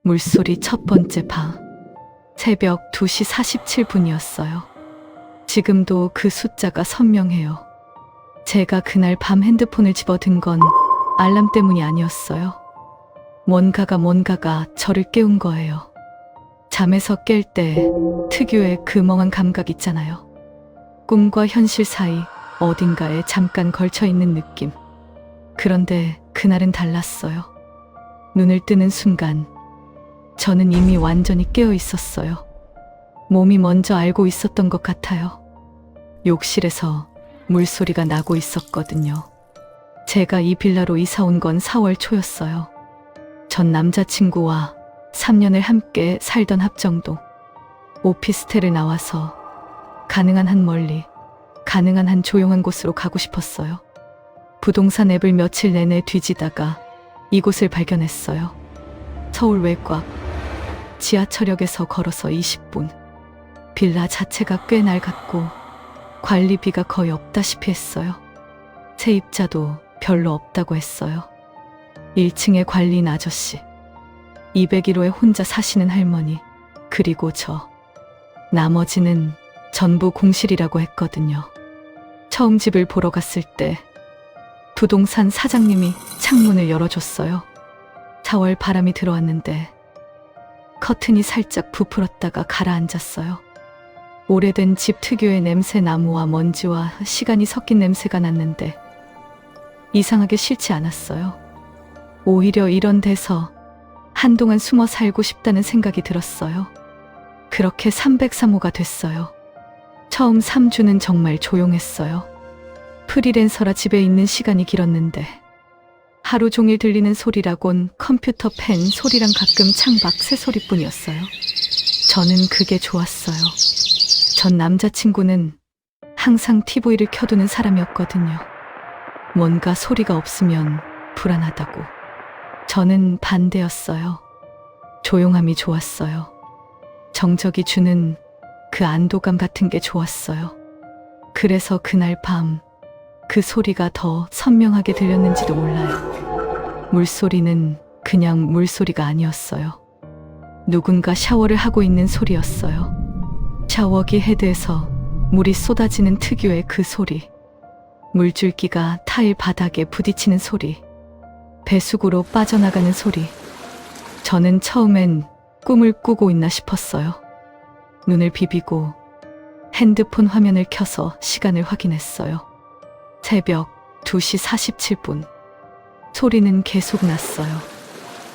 물소리 첫 번째 밤. 새벽 2시 47분이었어요. 지금도 그 숫자가 선명해요. 제가 그날 밤 핸드폰을 집어든 건 알람 때문이 아니었어요. 뭔가가 저를 깨운 거예요. 잠에서 깰 때 특유의 그 멍한 감각 있잖아요. 꿈과 현실 사이 어딘가에 잠깐 걸쳐 있는 느낌. 그런데 그날은 달랐어요. 눈을 뜨는 순간 저는 이미 완전히 깨어 있었어요. 몸이 먼저 알고 있었던 것 같아요. 욕실에서 물소리가 나고 있었거든요. 제가 이 빌라로 이사 온 건 4월 초였어요. 전 남자친구와 3년을 함께 살던 합정동. 오피스텔을 나와서 가능한 한 멀리, 가능한 한 조용한 곳으로 가고 싶었어요. 부동산 앱을 며칠 내내 뒤지다가 이곳을 발견했어요. 서울 외곽, 지하철역에서 걸어서 20분. 빌라 자체가 꽤 낡았고 관리비가 거의 없다시피 했어요. 세입자도 별로 없다고 했어요. 1층에 관리인 아저씨, 201호에 혼자 사시는 할머니, 그리고 저. 나머지는 전부 공실이라고 했거든요. 처음 집을 보러 갔을 때 부동산 사장님이 창문을 열어줬어요. 4월 바람이 들어왔는데 커튼이 살짝 부풀었다가 가라앉았어요. 오래된 집 특유의 냄새, 나무와 먼지와 시간이 섞인 냄새가 났는데 이상하게 싫지 않았어요. 오히려 이런 데서 한동안 숨어 살고 싶다는 생각이 들었어요. 그렇게 303호가 됐어요. 처음 3주는 정말 조용했어요. 프리랜서라 집에 있는 시간이 길었는데 하루 종일 들리는 소리라곤 컴퓨터 펜 소리랑 가끔 창밖 새소리뿐이었어요. 저는 그게 좋았어요. 전 남자친구는 항상 TV를 켜두는 사람이었거든요. 뭔가 소리가 없으면 불안하다고. 저는 반대였어요. 조용함이 좋았어요. 정적이 주는 그 안도감 같은 게 좋았어요. 그래서 그날 밤 그 소리가 더 선명하게 들렸는지도 몰라요. 물소리는 그냥 물소리가 아니었어요. 누군가 샤워를 하고 있는 소리였어요. 샤워기 헤드에서 물이 쏟아지는 특유의 그 소리. 물줄기가 타일 바닥에 부딪히는 소리. 배수구로 빠져나가는 소리. 저는 처음엔 꿈을 꾸고 있나 싶었어요. 눈을 비비고 핸드폰 화면을 켜서 시간을 확인했어요. 새벽 2시 47분. 소리는 계속 났어요.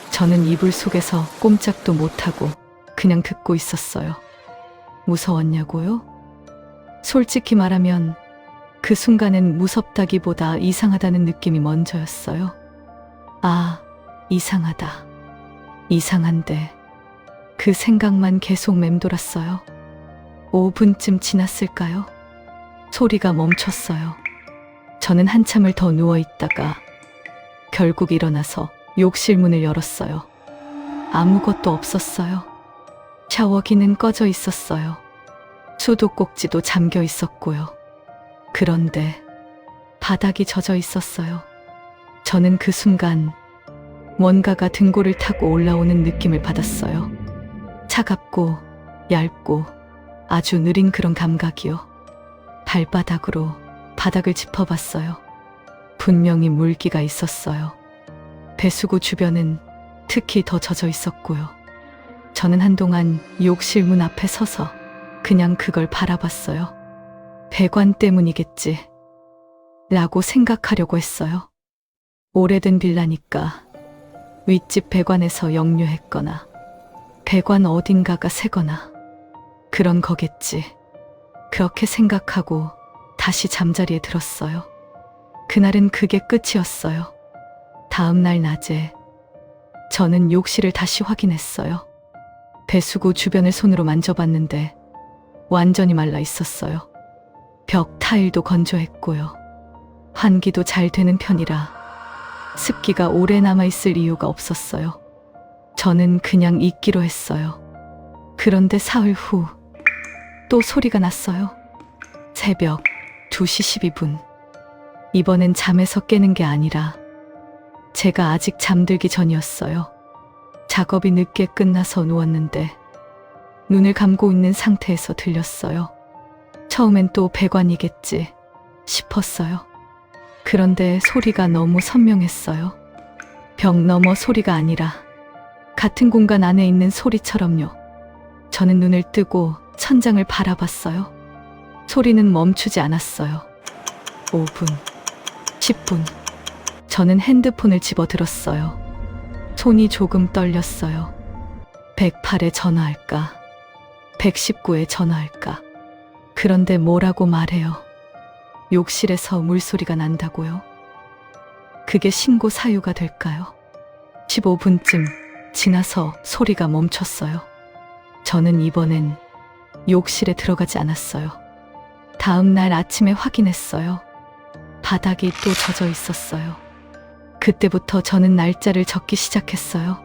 저는 이불 속에서 꼼짝도 못하고 그냥 듣고 있었어요. 무서웠냐고요? 솔직히 말하면 그 순간엔 무섭다기보다 이상하다는 느낌이 먼저였어요. 아, 이상하다. 이상한데 그 생각만 계속 맴돌았어요. 5분쯤 지났을까요? 소리가 멈췄어요. 저는 한참을 더 누워있다가 결국 일어나서 욕실 문을 열었어요. 아무것도 없었어요. 샤워기는 꺼져 있었어요. 수도꼭지도 잠겨 있었고요. 그런데 바닥이 젖어 있었어요. 저는 그 순간 뭔가가 등골을 타고 올라오는 느낌을 받았어요. 차갑고 얇고 아주 느린 그런 감각이요. 발바닥으로 바닥을 짚어봤어요. 분명히 물기가 있었어요. 배수구 주변은 특히 더 젖어 있었고요. 저는 한동안 욕실 문 앞에 서서 그냥 그걸 바라봤어요. 배관 때문이겠지 라고 생각하려고 했어요. 오래된 빌라니까 윗집 배관에서 역류했거나 배관 어딘가가 새거나 그런 거겠지. 그렇게 생각하고 다시 잠자리에 들었어요. 그날은 그게 끝이었어요. 다음 날 낮에 저는 욕실을 다시 확인했어요. 배수구 주변을 손으로 만져봤는데 완전히 말라 있었어요. 벽 타일도 건조했고요. 환기도 잘 되는 편이라 습기가 오래 남아있을 이유가 없었어요. 저는 그냥 있기로 했어요. 그런데 사흘 후 또 소리가 났어요. 새벽 2시 12분. 이번엔 잠에서 깨는 게 아니라 제가 아직 잠들기 전이었어요. 작업이 늦게 끝나서 누웠는데 눈을 감고 있는 상태에서 들렸어요. 처음엔 또 배관이겠지 싶었어요. 그런데 소리가 너무 선명했어요. 벽 너머 소리가 아니라 같은 공간 안에 있는 소리처럼요. 저는 눈을 뜨고 천장을 바라봤어요. 소리는 멈추지 않았어요. 5분, 10분. 저는 핸드폰을 집어들었어요. 손이 조금 떨렸어요. 108에 전화할까? 119에 전화할까? 그런데 뭐라고 말해요? 욕실에서 물소리가 난다고요? 그게 신고 사유가 될까요? 15분쯤 지나서 소리가 멈췄어요. 저는 이번엔 욕실에 들어가지 않았어요. 다음 날 아침에 확인했어요. 바닥이 또 젖어 있었어요. 그때부터 저는 날짜를 적기 시작했어요.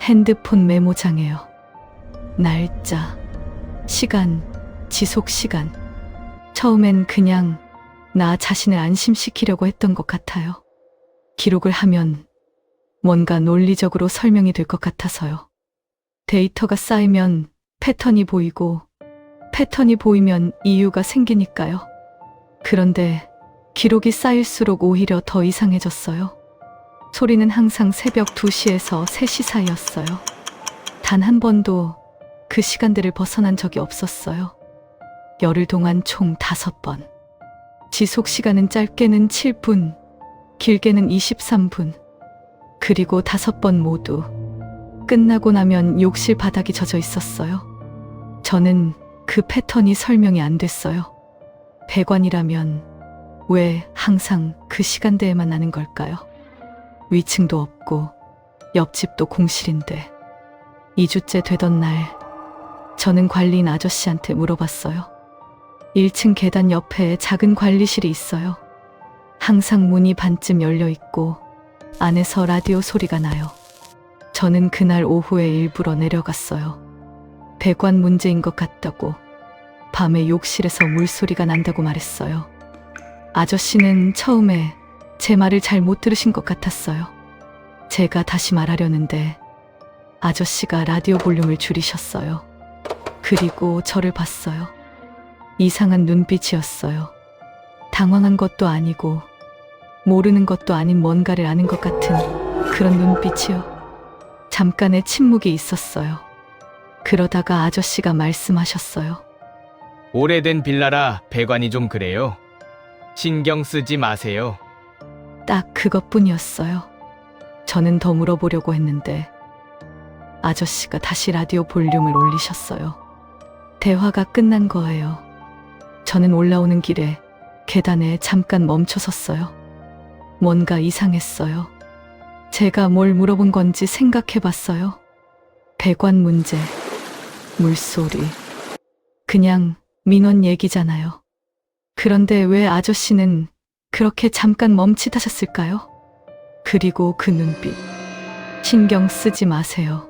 핸드폰 메모장에요. 날짜, 시간, 지속 시간. 처음엔 그냥 나 자신을 안심시키려고 했던 것 같아요. 기록을 하면 뭔가 논리적으로 설명이 될 것 같아서요. 데이터가 쌓이면 패턴이 보이고, 패턴이 보이면 이유가 생기니까요. 그런데 기록이 쌓일수록 오히려 더 이상해졌어요. 소리는 항상 새벽 2시에서 3시 사이였어요. 단 한 번도 그 시간대를 벗어난 적이 없었어요. 열흘 동안 총 5번. 지속 시간은 짧게는 7분, 길게는 23분. 그리고 5번 모두 끝나고 나면 욕실 바닥이 젖어 있었어요. 저는 그 패턴이 설명이 안 됐어요. 배관이라면 왜 항상 그 시간대에만 나는 걸까요? 위층도 없고 옆집도 공실인데 2주째 되던 날 저는 관리인 아저씨한테 물어봤어요. 1층 계단 옆에 작은 관리실이 있어요. 항상 문이 반쯤 열려 있고 안에서 라디오 소리가 나요. 저는 그날 오후에 일부러 내려갔어요. 배관 문제인 것 같다고, 밤에 욕실에서 물소리가 난다고 말했어요. 아저씨는 처음에 제 말을 잘 못 들으신 것 같았어요. 제가 다시 말하려는데 아저씨가 라디오 볼륨을 줄이셨어요. 그리고 저를 봤어요. 이상한 눈빛이었어요. 당황한 것도 아니고 모르는 것도 아닌 뭔가를 아는 것 같은 그런 눈빛이요. 잠깐의 침묵이 있었어요. 그러다가 아저씨가 말씀하셨어요. 오래된 빌라라 배관이 좀 그래요. 신경 쓰지 마세요. 딱 그것뿐이었어요. 저는 더 물어보려고 했는데 아저씨가 다시 라디오 볼륨을 올리셨어요. 대화가 끝난 거예요. 저는 올라오는 길에 계단에 잠깐 멈춰 섰어요. 뭔가 이상했어요. 제가 뭘 물어본 건지 생각해 봤어요. 배관 문제, 물소리. 그냥 민원 얘기잖아요. 그런데 왜 아저씨는 그렇게 잠깐 멈칫하셨을까요? 그리고 그 눈빛. 신경 쓰지 마세요.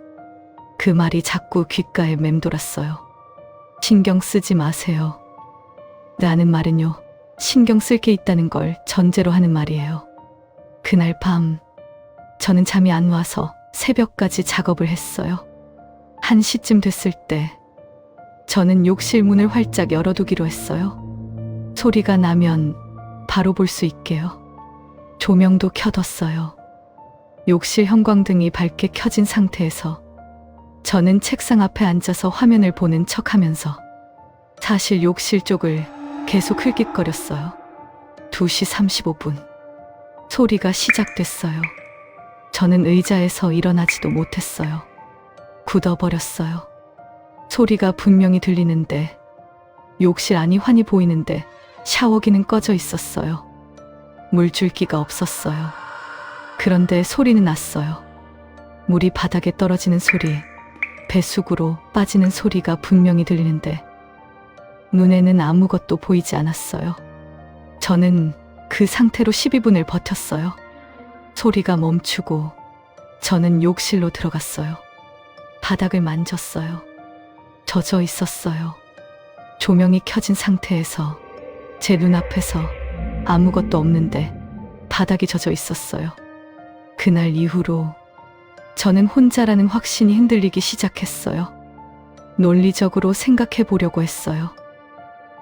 그 말이 자꾸 귓가에 맴돌았어요. 신경 쓰지 마세요. 라는 말은요, 신경 쓸 게 있다는 걸 전제로 하는 말이에요. 그날 밤, 저는 잠이 안 와서 새벽까지 작업을 했어요. 1시쯤 됐을 때, 저는 욕실 문을 활짝 열어두기로 했어요. 소리가 나면 바로 볼 수 있게요. 조명도 켜뒀어요. 욕실 형광등이 밝게 켜진 상태에서 저는 책상 앞에 앉아서 화면을 보는 척하면서 사실 욕실 쪽을 계속 흘깃거렸어요. 2시 35분. 소리가 시작됐어요. 저는 의자에서 일어나지도 못했어요. 굳어버렸어요. 소리가 분명히 들리는데 욕실 안이 환히 보이는데 샤워기는 꺼져 있었어요. 물줄기가 없었어요. 그런데 소리는 났어요. 물이 바닥에 떨어지는 소리, 배수구로 빠지는 소리가 분명히 들리는데 눈에는 아무것도 보이지 않았어요. 저는 그 상태로 12분을 버텼어요. 소리가 멈추고 저는 욕실로 들어갔어요. 바닥을 만졌어요. 젖어 있었어요. 조명이 켜진 상태에서 제 눈앞에서 아무것도 없는데 바닥이 젖어 있었어요. 그날 이후로 저는 혼자라는 확신이 흔들리기 시작했어요. 논리적으로 생각해 보려고 했어요.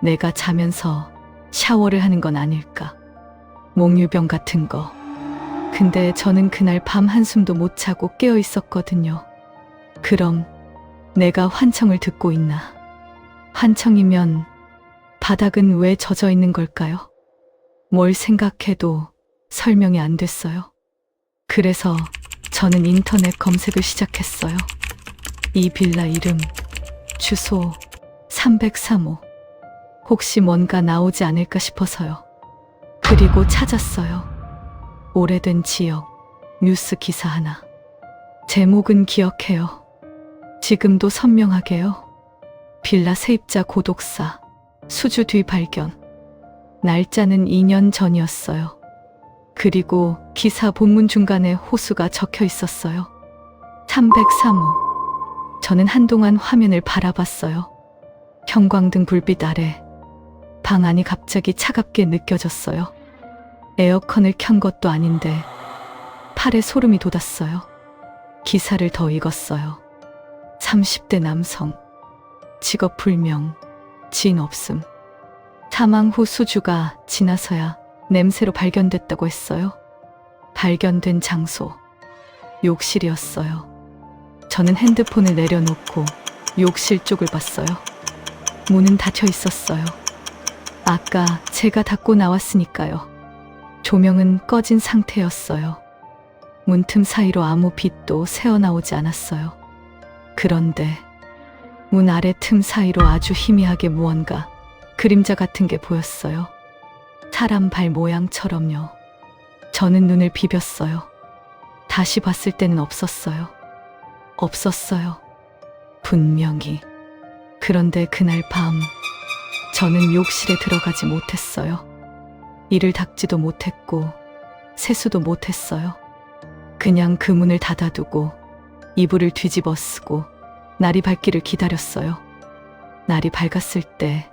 내가 자면서 샤워를 하는 건 아닐까? 몽유병 같은 거. 근데 저는 그날 밤 한숨도 못 자고 깨어 있었거든요. 그럼 내가 환청을 듣고 있나? 환청이면 바닥은 왜 젖어 있는 걸까요? 뭘 생각해도 설명이 안 됐어요. 그래서 저는 인터넷 검색을 시작했어요. 이 빌라 이름, 주소 303호. 혹시 뭔가 나오지 않을까 싶어서요. 그리고 찾았어요. 오래된 지역, 뉴스 기사 하나. 제목은 기억해요. 지금도 선명하게요. 빌라 세입자 고독사, 수주 뒤 발견. 날짜는 2년 전이었어요. 그리고 기사 본문 중간에 호수가 적혀 있었어요. 303호. 저는 한동안 화면을 바라봤어요. 형광등 불빛 아래 방 안이 갑자기 차갑게 느껴졌어요. 에어컨을 켠 것도 아닌데 팔에 소름이 돋았어요. 기사를 더 읽었어요. 30대 남성, 직업 불명, 지인 없음. 사망 후 수주가 지나서야 냄새로 발견됐다고 했어요. 발견된 장소, 욕실이었어요. 저는 핸드폰을 내려놓고 욕실 쪽을 봤어요. 문은 닫혀 있었어요. 아까 제가 닫고 나왔으니까요. 조명은 꺼진 상태였어요. 문틈 사이로 아무 빛도 새어나오지 않았어요. 그런데 문 아래 틈 사이로 아주 희미하게 무언가 그림자 같은 게 보였어요. 사람 발 모양처럼요. 저는 눈을 비볐어요. 다시 봤을 때는 없었어요. 없었어요. 분명히. 그런데 그날 밤 저는 욕실에 들어가지 못했어요. 이를 닦지도 못했고 세수도 못했어요. 그냥 그 문을 닫아두고 이불을 뒤집어 쓰고 날이 밝기를 기다렸어요. 날이 밝았을 때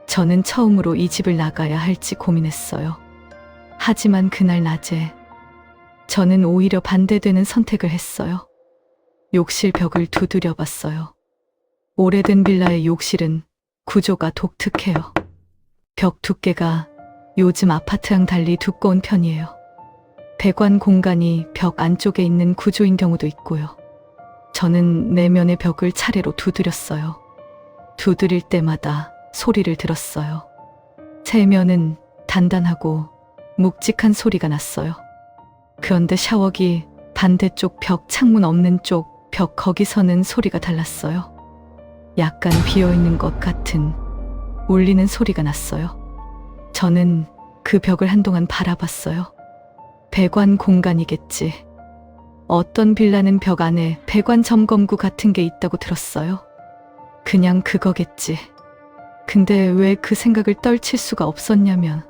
저는 처음으로 이 집을 나가야 할지 고민했어요. 하지만 그날 낮에 저는 오히려 반대되는 선택을 했어요. 욕실 벽을 두드려 봤어요. 오래된 빌라의 욕실은 구조가 독특해요. 벽 두께가 요즘 아파트랑 달리 두꺼운 편이에요. 배관 공간이 벽 안쪽에 있는 구조인 경우도 있고요. 저는 내면의 벽을 차례로 두드렸어요. 두드릴 때마다 소리를 들었어요. 세면은 단단하고 묵직한 소리가 났어요. 그런데 샤워기 반대쪽 벽 창문 없는 쪽 벽 거기서는 소리가 달랐어요. 약간 비어있는 것 같은 울리는 소리가 났어요. 저는 그 벽을 한동안 바라봤어요. 배관 공간이겠지. 어떤 빌라는 벽 안에 배관 점검구 같은 게 있다고 들었어요. 그냥 그거겠지. 근데 왜 그 생각을 떨칠 수가 없었냐면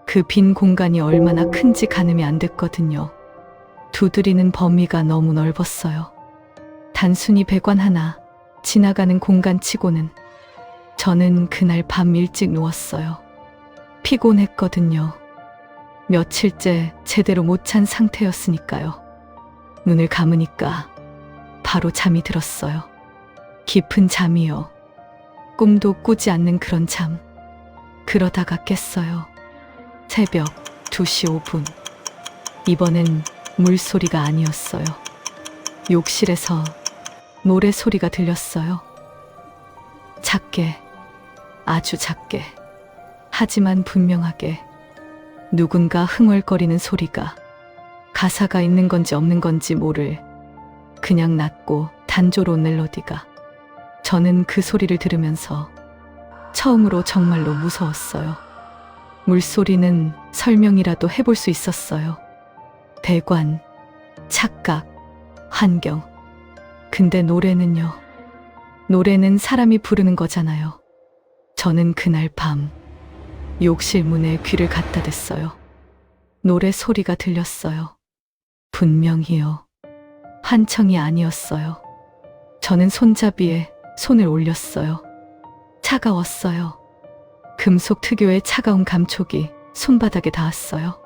그 빈 공간이 얼마나 큰지 가늠이 안 됐거든요. 두드리는 범위가 너무 넓었어요. 단순히 배관 하나, 지나가는 공간치고는. 저는 그날 밤 일찍 누웠어요. 피곤했거든요. 며칠째 제대로 못 잔 상태였으니까요. 눈을 감으니까 바로 잠이 들었어요. 깊은 잠이요. 꿈도 꾸지 않는 그런 잠. 그러다가 깼어요. 새벽 2시 5분. 이번엔 물소리가 아니었어요. 욕실에서 노래 소리가 들렸어요. 작게, 아주 작게. 하지만 분명하게 누군가 흥얼거리는 소리가, 가사가 있는 건지 없는 건지 모를 그냥 낮고 단조로운 멜로디가. 저는 그 소리를 들으면서 처음으로 정말로 무서웠어요. 물소리는 설명이라도 해볼 수 있었어요. 배관, 착각, 환경. 근데 노래는요. 노래는 사람이 부르는 거잖아요. 저는 그날 밤 욕실 문에 귀를 갖다 댔어요. 노래 소리가 들렸어요. 분명히요. 환청이 아니었어요. 저는 손잡이에 손을 올렸어요. 차가웠어요. 금속 특유의 차가운 감촉이 손바닥에 닿았어요.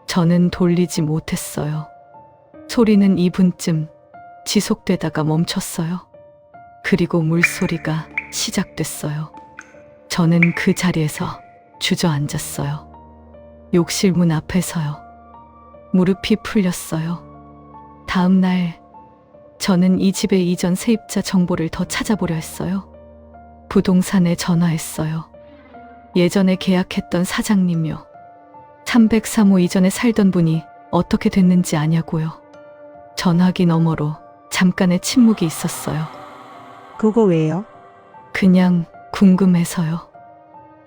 저는 돌리지 못했어요. 소리는 2분쯤 지속되다가 멈췄어요. 그리고 물소리가 시작됐어요. 저는 그 자리에서 주저앉았어요. 욕실 문 앞에서요. 무릎이 풀렸어요. 다음 날 저는 이 집의 이전 세입자 정보를 더 찾아보려 했어요. 부동산에 전화했어요. 예전에 계약했던 사장님요. 303호 이전에 살던 분이 어떻게 됐는지 아냐고요. 전화기 너머로 잠깐의 침묵이 있었어요. 그거 왜요? 그냥 궁금해서요.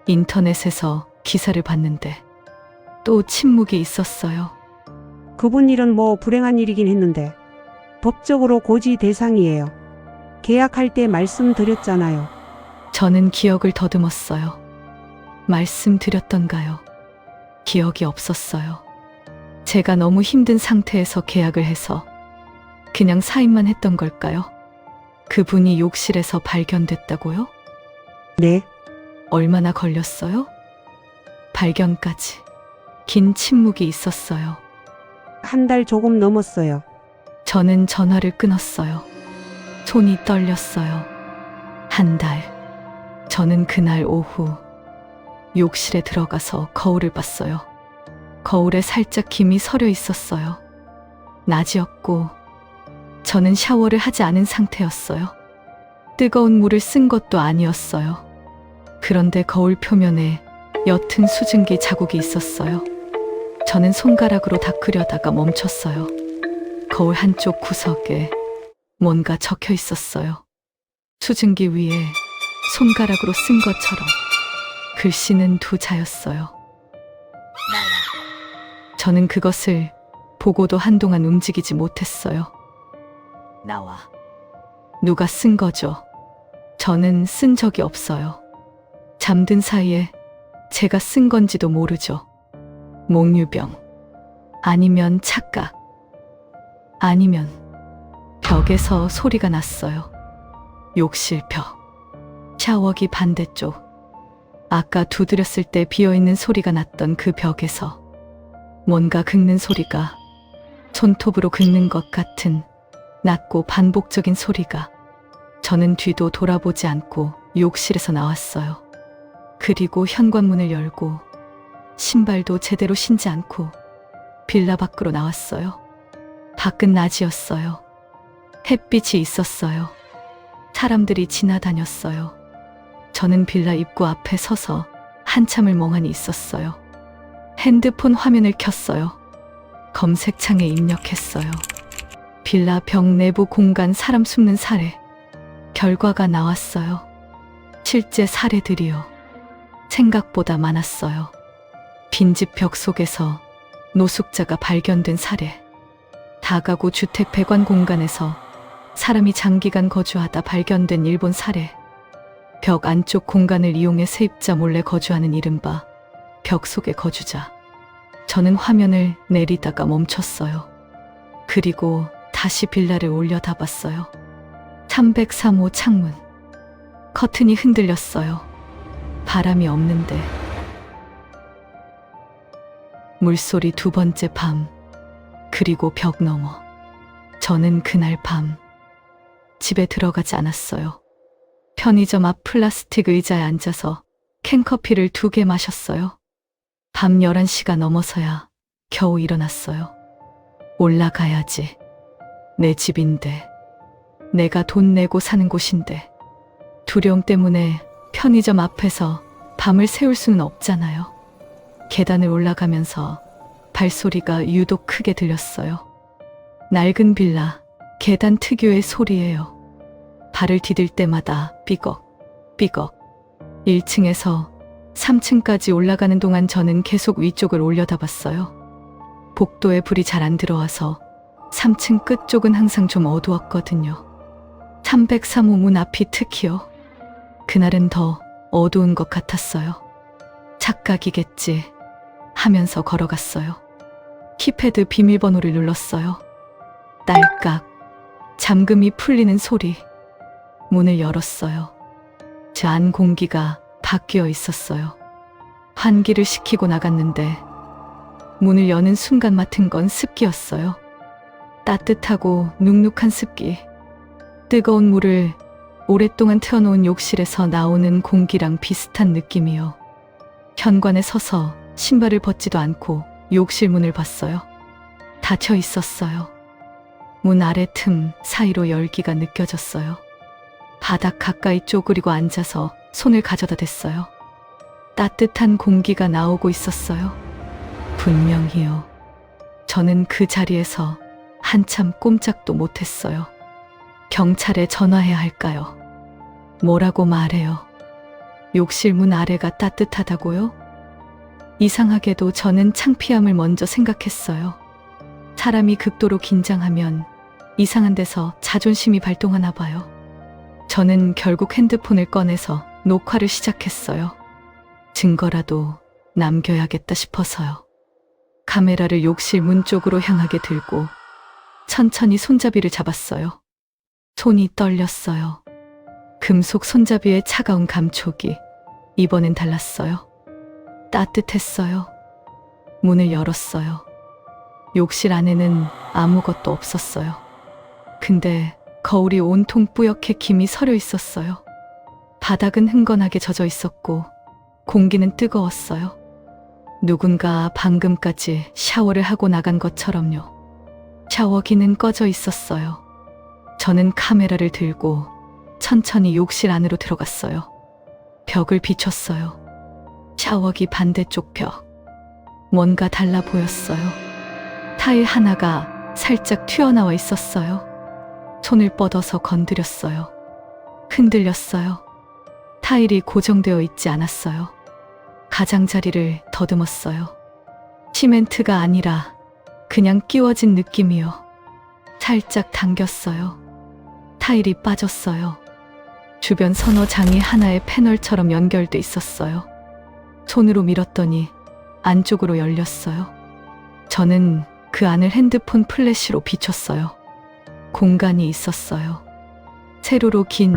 인터넷에서 기사를 봤는데 또 침묵이 있었어요. 그분 일은 뭐 불행한 일이긴 했는데 법적으로 고지 대상이에요. 계약할 때 말씀드렸잖아요. 저는 기억을 더듬었어요. 말씀드렸던가요? 기억이 없었어요. 제가 너무 힘든 상태에서 계약을 해서 그냥 사인만 했던 걸까요? 그분이 욕실에서 발견됐다고요? 네, 얼마나 걸렸어요? 발견까지 긴 침묵이 있었어요. 한 달 조금 넘었어요. 저는 전화를 끊었어요. 손이 떨렸어요. 한 달. 저는 그날 오후 욕실에 들어가서 거울을 봤어요. 거울에 살짝 김이 서려 있었어요. 낮이었고 저는 샤워를 하지 않은 상태였어요. 뜨거운 물을 쓴 것도 아니었어요. 그런데 거울 표면에 옅은 수증기 자국이 있었어요. 저는 손가락으로 닦으려다가 멈췄어요. 거울 한쪽 구석에 뭔가 적혀 있었어요. 수증기 위에 손가락으로 쓴 것처럼 글씨는 두 자였어요. 저는 그것을 보고도 한동안 움직이지 못했어요. 나와. 누가 쓴 거죠? 저는 쓴 적이 없어요. 잠든 사이에 제가 쓴 건지도 모르죠. 몽유병. 아니면 착각. 아니면 벽에서 소리가 났어요. 욕실 벽. 샤워기 반대쪽. 아까 두드렸을 때 비어있는 소리가 났던 그 벽에서 뭔가 긁는 소리가, 손톱으로 긁는 것 같은 낮고 반복적인 소리가. 저는 뒤도 돌아보지 않고 욕실에서 나왔어요. 그리고 현관문을 열고 신발도 제대로 신지 않고 빌라 밖으로 나왔어요. 밖은 낮이었어요. 햇빛이 있었어요. 사람들이 지나다녔어요. 저는 빌라 입구 앞에 서서 한참을 멍하니 있었어요. 핸드폰 화면을 켰어요. 검색창에 입력했어요. 빌라 벽 내부 공간 사람 숨는 사례. 결과가 나왔어요. 실제 사례들이요. 생각보다 많았어요. 빈집 벽 속에서 노숙자가 발견된 사례. 다가구 주택 배관 공간에서 사람이 장기간 거주하다 발견된 일본 사례. 벽 안쪽 공간을 이용해 세입자 몰래 거주하는 이른바 벽 속의 거주자. 저는 화면을 내리다가 멈췄어요. 그리고 다시 빌라를 올려다봤어요. 303호 창문. 커튼이 흔들렸어요. 바람이 없는데. 물소리 두 번째 밤. 그리고 벽 너머. 저는 그날 밤 집에 들어가지 않았어요. 편의점 앞 플라스틱 의자에 앉아서 캔커피를 2개 마셨어요. 밤 11시가 넘어서야 겨우 일어났어요. 올라가야지. 내 집인데. 내가 돈 내고 사는 곳인데. 두려움 때문에 편의점 앞에서 밤을 새울 수는 없잖아요. 계단을 올라가면서 발소리가 유독 크게 들렸어요. 낡은 빌라, 계단 특유의 소리예요. 발을 디딜 때마다 삐걱, 삐걱. 1층에서 3층까지 올라가는 동안 저는 계속 위쪽을 올려다봤어요. 복도에 불이 잘 안 들어와서 3층 끝쪽은 항상 좀 어두웠거든요. 303호 문 앞이 특히요. 그날은 더 어두운 것 같았어요. 착각이겠지 하면서 걸어갔어요. 키패드 비밀번호를 눌렀어요. 딸깍. 잠금이 풀리는 소리. 문을 열었어요. 제 안 공기가 바뀌어 있었어요. 환기를 시키고 나갔는데 문을 여는 순간 맡은 건 습기였어요. 따뜻하고 눅눅한 습기. 뜨거운 물을 오랫동안 틀어놓은 욕실에서 나오는 공기랑 비슷한 느낌이요. 현관에 서서 신발을 벗지도 않고 욕실 문을 봤어요. 닫혀 있었어요. 문 아래 틈 사이로 열기가 느껴졌어요. 바닥 가까이 쪼그리고 앉아서 손을 가져다 댔어요. 따뜻한 공기가 나오고 있었어요. 분명히요. 저는 그 자리에서 한참 꼼짝도 못했어요. 경찰에 전화해야 할까요? 뭐라고 말해요? 욕실 문 아래가 따뜻하다고요? 이상하게도 저는 창피함을 먼저 생각했어요. 사람이 극도로 긴장하면 이상한 데서 자존심이 발동하나 봐요. 저는 결국 핸드폰을 꺼내서 녹화를 시작했어요. 증거라도 남겨야겠다 싶어서요. 카메라를 욕실 문 쪽으로 향하게 들고 천천히 손잡이를 잡았어요. 손이 떨렸어요. 금속 손잡이의 차가운 감촉이 이번엔 달랐어요. 따뜻했어요. 문을 열었어요. 욕실 안에는 아무것도 없었어요. 근데 거울이 온통 뿌옇게 김이 서려 있었어요. 바닥은 흥건하게 젖어 있었고 공기는 뜨거웠어요. 누군가 방금까지 샤워를 하고 나간 것처럼요. 샤워기는 꺼져 있었어요. 저는 카메라를 들고 천천히 욕실 안으로 들어갔어요. 벽을 비췄어요. 샤워기 반대쪽 벽. 뭔가 달라 보였어요. 타일 하나가 살짝 튀어나와 있었어요. 손을 뻗어서 건드렸어요. 흔들렸어요. 타일이 고정되어 있지 않았어요. 가장자리를 더듬었어요. 시멘트가 아니라 그냥 끼워진 느낌이요. 살짝 당겼어요. 타일이 빠졌어요. 주변 서너 장이 하나의 패널처럼 연결돼 있었어요. 손으로 밀었더니 안쪽으로 열렸어요. 저는 그 안을 핸드폰 플래시로 비췄어요. 공간이 있었어요. 세로로 긴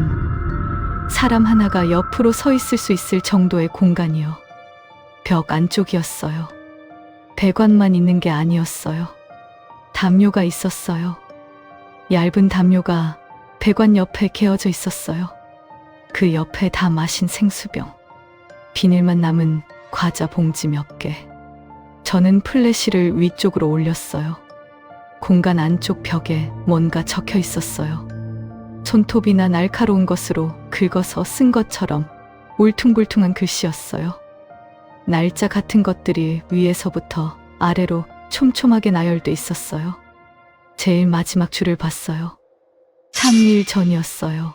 사람 하나가 옆으로 서 있을 수 있을 정도의 공간이요. 벽 안쪽이었어요. 배관만 있는 게 아니었어요. 담요가 있었어요. 얇은 담요가 배관 옆에 개어져 있었어요. 그 옆에 다 마신 생수병. 비닐만 남은 과자 봉지 몇 개. 저는 플래시를 위쪽으로 올렸어요. 공간 안쪽 벽에 뭔가 적혀 있었어요. 손톱이나 날카로운 것으로 긁어서 쓴 것처럼 울퉁불퉁한 글씨였어요. 날짜 같은 것들이 위에서부터 아래로 촘촘하게 나열돼 있었어요. 제일 마지막 줄을 봤어요. 3일 전이었어요.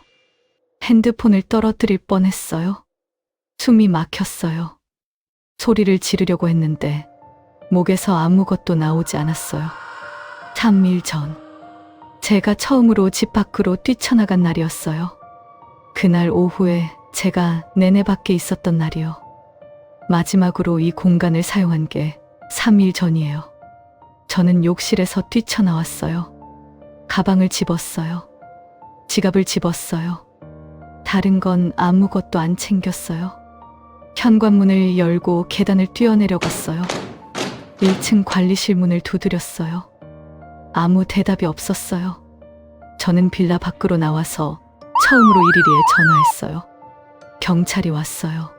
핸드폰을 떨어뜨릴 뻔했어요. 숨이 막혔어요. 소리를 지르려고 했는데 목에서 아무것도 나오지 않았어요. 3일 전. 제가 처음으로 집 밖으로 뛰쳐나간 날이었어요. 그날 오후에 제가 내내 밖에 있었던 날이요. 마지막으로 이 공간을 사용한 게 3일 전이에요. 저는 욕실에서 뛰쳐나왔어요. 가방을 집었어요. 지갑을 집었어요. 다른 건 아무것도 안 챙겼어요. 현관문을 열고 계단을 뛰어내려갔어요. 1층 관리실 문을 두드렸어요. 아무 대답이 없었어요. 저는 빌라 밖으로 나와서 처음으로 112에 전화했어요. 경찰이 왔어요.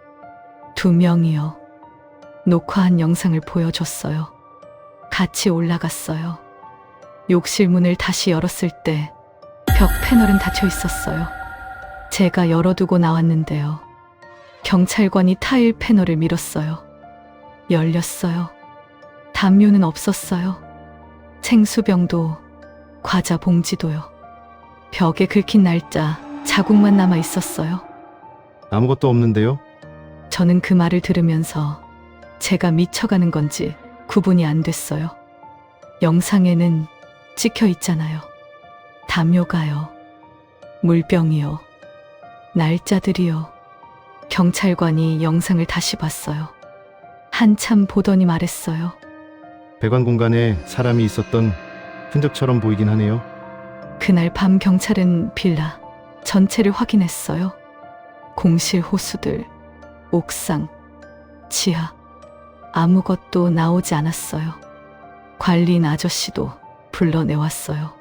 2명이요. 녹화한 영상을 보여줬어요. 같이 올라갔어요. 욕실 문을 다시 열었을 때 벽 패널은 닫혀 있었어요. 제가 열어두고 나왔는데요. 경찰관이 타일 패널을 밀었어요. 열렸어요. 담요는 없었어요. 생수병도 과자 봉지도요. 벽에 긁힌 날짜 자국만 남아 있었어요. 아무것도 없는데요? 저는 그 말을 들으면서 제가 미쳐가는 건지 구분이 안 됐어요. 영상에는 찍혀 있잖아요. 담요가요. 물병이요. 날짜들이요. 경찰관이 영상을 다시 봤어요. 한참 보더니 말했어요. 배관 공간에 사람이 있었던 흔적처럼 보이긴 하네요. 그날 밤 경찰은 빌라 전체를 확인했어요. 공실 호수들, 옥상, 지하. 아무것도 나오지 않았어요. 관리인 아저씨도 불러내왔어요.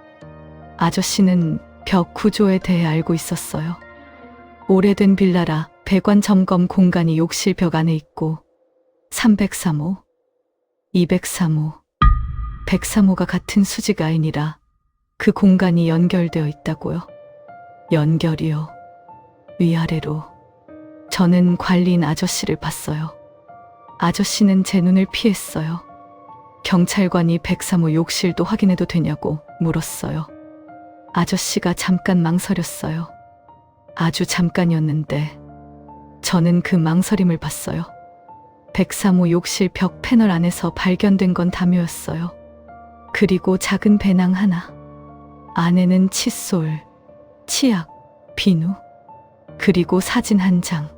아저씨는 벽 구조에 대해 알고 있었어요. 오래된 빌라라 배관 점검 공간이 욕실 벽 안에 있고 303호, 203호, 103호가 같은 수지가 아니라 그 공간이 연결되어 있다고요. 연결이요. 위아래로. 저는 관리인 아저씨를 봤어요. 아저씨는 제 눈을 피했어요. 경찰관이 103호 욕실도 확인해도 되냐고 물었어요. 아저씨가 잠깐 망설였어요. 아주 잠깐이었는데 저는 그 망설임을 봤어요. 103호 욕실 벽 패널 안에서 발견된 건 담요였어요. 그리고 작은 배낭 하나. 안에는 칫솔, 치약, 비누, 그리고 사진 한 장.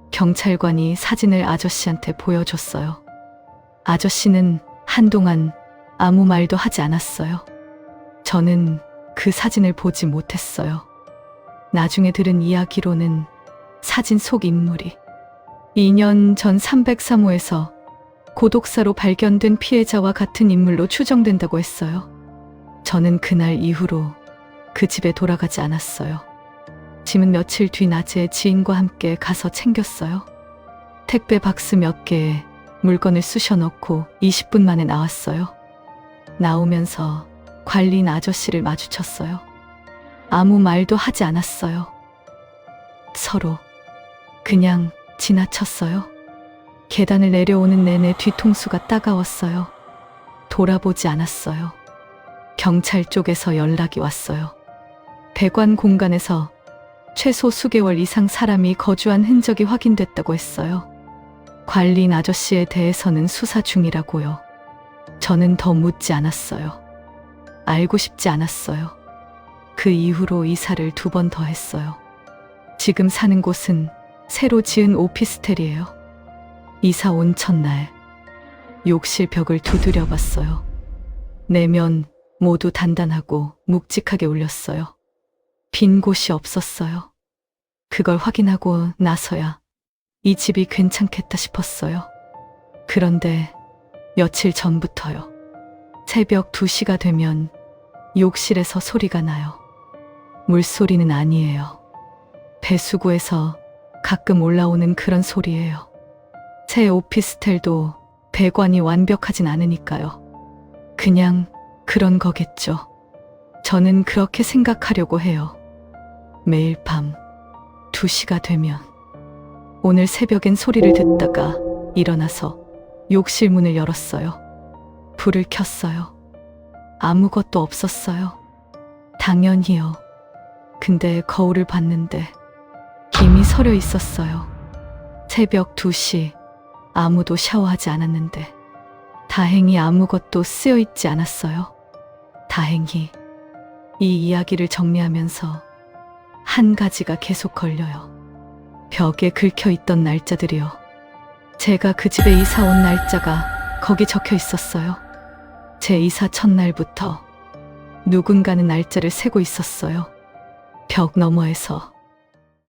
경찰관이 사진을 아저씨한테 보여줬어요. 아저씨는 한동안 아무 말도 하지 않았어요. 저는 그 사진을 보지 못했어요. 나중에 들은 이야기로는 사진 속 인물이 2년 전 303호에서 고독사로 발견된 피해자와 같은 인물로 추정된다고 했어요. 저는 그날 이후로 그 집에 돌아가지 않았어요. 짐은 며칠 뒤 낮에 지인과 함께 가서 챙겼어요. 택배 박스 몇 개에 물건을 쑤셔 넣고 20분 만에 나왔어요. 나오면서 관리인 아저씨를 마주쳤어요. 아무 말도 하지 않았어요. 서로 그냥 지나쳤어요. 계단을 내려오는 내내 뒤통수가 따가웠어요. 돌아보지 않았어요. 경찰 쪽에서 연락이 왔어요. 배관 공간에서 최소 수개월 이상 사람이 거주한 흔적이 확인됐다고 했어요. 관리인 아저씨에 대해서는 수사 중이라고요. 저는 더 묻지 않았어요. 알고 싶지 않았어요. 그 이후로 이사를 2번 더 했어요. 지금 사는 곳은 새로 지은 오피스텔이에요. 이사 온 첫날 욕실 벽을 두드려 봤어요. 내면 모두 단단하고 묵직하게 울렸어요. 빈 곳이 없었어요. 그걸 확인하고 나서야 이 집이 괜찮겠다 싶었어요. 그런데 며칠 전부터요. 새벽 2시가 되면 욕실에서 소리가 나요. 물소리는 아니에요. 배수구에서 가끔 올라오는 그런 소리예요. 새 오피스텔도 배관이 완벽하진 않으니까요. 그냥 그런 거겠죠. 저는 그렇게 생각하려고 해요. 매일 밤 2시가 되면 오늘 새벽엔 소리를 듣다가 일어나서 욕실 문을 열었어요. 불을 켰어요. 아무것도 없었어요. 당연히요. 근데 거울을 봤는데 김이 서려 있었어요. 새벽 2시 아무도 샤워하지 않았는데 다행히 아무것도 쓰여 있지 않았어요. 다행히. 이 이야기를 정리하면서 한 가지가 계속 걸려요. 벽에 긁혀 있던 날짜들이요. 제가 그 집에 이사 온 날짜가 거기 적혀 있었어요. 제 이사 첫날부터 누군가는 날짜를 세고 있었어요. 벽 너머에서